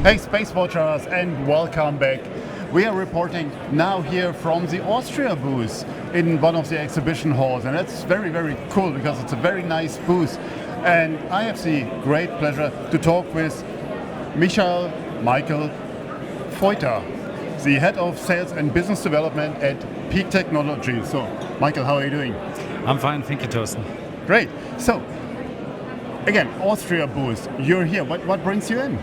Hey Space Watchers, and welcome back. We are reporting now here from the Austria booth in one of the exhibition halls, and that's very, very cool because it's a very nice booth. And I have the great pleasure to talk with Michael Voita, the head of sales and business development at Peak Technology. So, Michael, how are you doing? I'm fine, thank you, Torsten. Great. So, again, Austria booth, you're here. What brings you in?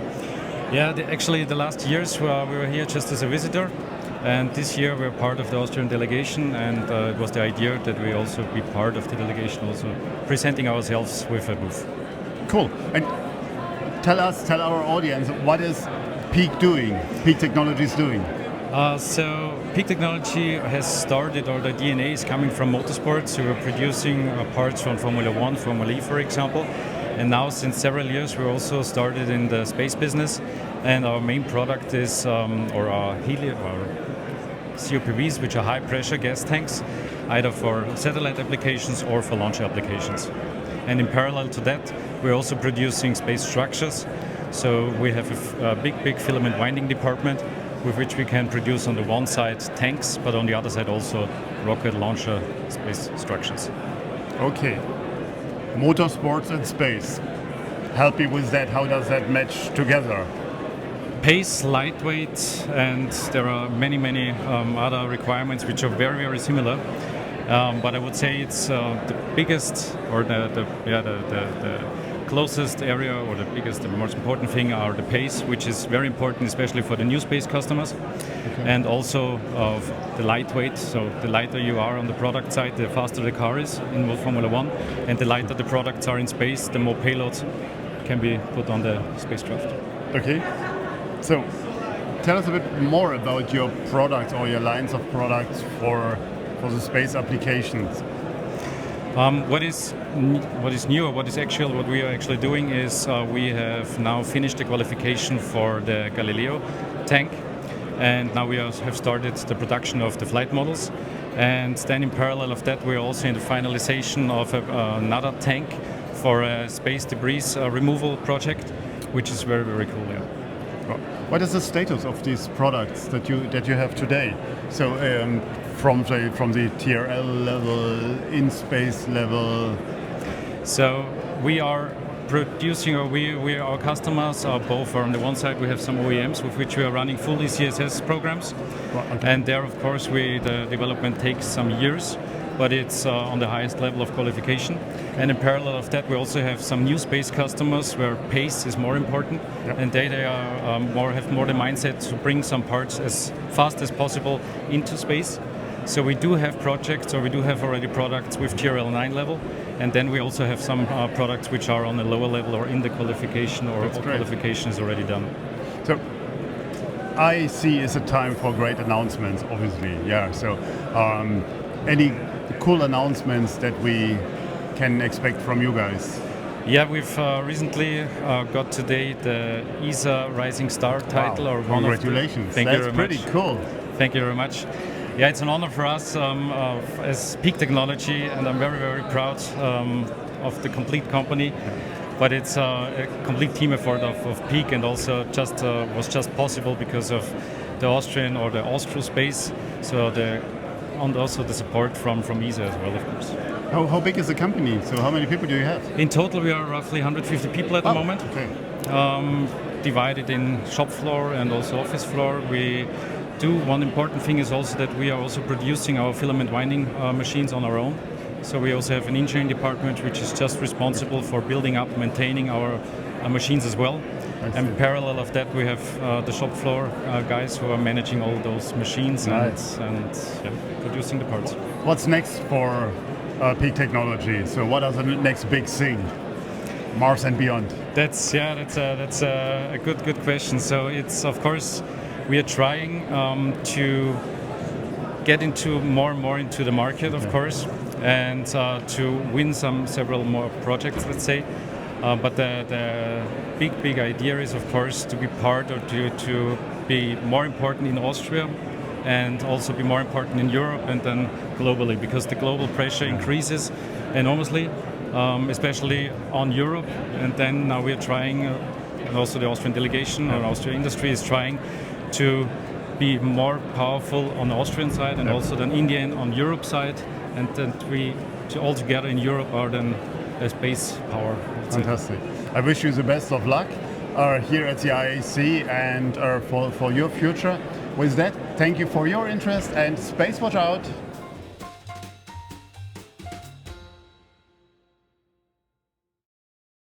Yeah, actually the last years we were here just as a visitor, and this year we're part of the Austrian delegation, and it was the idea that we also be part of the delegation, also presenting ourselves with a booth. Cool. And tell our audience, what is Peak doing? Peak Technology is doing? So Peak Technology has started, or the DNA is coming from Motorsports. So we're producing parts from Formula 1, Formula E, for example. And now, since several years, we also started in the space business, and our main product is our helium, or COPVs, which are high-pressure gas tanks, either for satellite applications or for launch applications. And in parallel to that, we're also producing space structures. So we have a big filament winding department, with which we can produce on the one side tanks, but on the other side also rocket launcher space structures. Okay. Motorsports and space. Help me with that. How does that match together? Pace, lightweight, and there are many other requirements which are very similar. But I would say it's the biggest, or the closest area, or the most important thing are the pace, which is very important, especially for the new space customers. Okay. And also of the lightweight. So the lighter you are on the product side, the faster the car is in Formula 1, and the lighter the products are in space, the more payloads can be put on the spacecraft. Okay. So tell us a bit more about your products or your lines of products for the space applications. What is new, or what we are actually doing is we have now finished the qualification for the Galileo tank, and now we have started the production of the flight models. And then in parallel of that, we're also in the finalization of another tank for a space debris removal project, which is very cool. Yeah. What is the status of these products that you have today? So from the TRL level, in space level. So we are producing, or our customers are both. On the one side, we have some OEMs with which we are running full ECSS programs, okay. And there, of course, the development takes some years, but it's on the highest level of qualification. And in parallel of that, we also have some new space customers where pace is more important, yep. And they have more the mindset to bring some parts as fast as possible into space. So we do have projects, or we do have already products with TRL 9 level, and then we also have some products which are on a lower level or in the qualification, or qualification is already done. So IAC is a time for great announcements, obviously. Yeah. So any cool announcements that we can expect from you guys? Yeah, we've recently got today the ESA Rising Star title. Wow. Or congratulations! Thank you very much. That's pretty cool. Thank you very much. Yeah, it's an honor for us as Peak Technology, and I'm very proud of the complete company. But it's a complete team effort of Peak, and also was just possible because of the Austrian, or the Austro space. So and also the support from ESA as well, of course. How big is the company? So how many people do you have? In total, we are roughly 150 people at the moment. Okay. Divided in shop floor and also office floor. One important thing is also that we are also producing our filament winding machines on our own. So we also have an engineering department which is just responsible for building up, maintaining our machines as well. And in parallel of that, we have the shop floor guys who are managing all those machines. Nice. and producing the parts. What's next for Peak Technology? So what are the next big thing? Mars and beyond. That's a good question. So it's, of course, we are trying to get into more and more into the market, of course, and to win several more projects, let's say. But the big idea is, of course, to be part, or to be more important in Austria, and also be more important in Europe, and then globally, because the global pressure increases enormously, especially on Europe. And then now we are trying and also the Austrian delegation or Austrian industry is trying to be more powerful on the Austrian side and also then Indian on Europe side, and then we all together in Europe are then a space power. Fantastic. I wish you the best of luck here at the IAC and for your future. With that, thank you for your interest, and SpaceWatch out.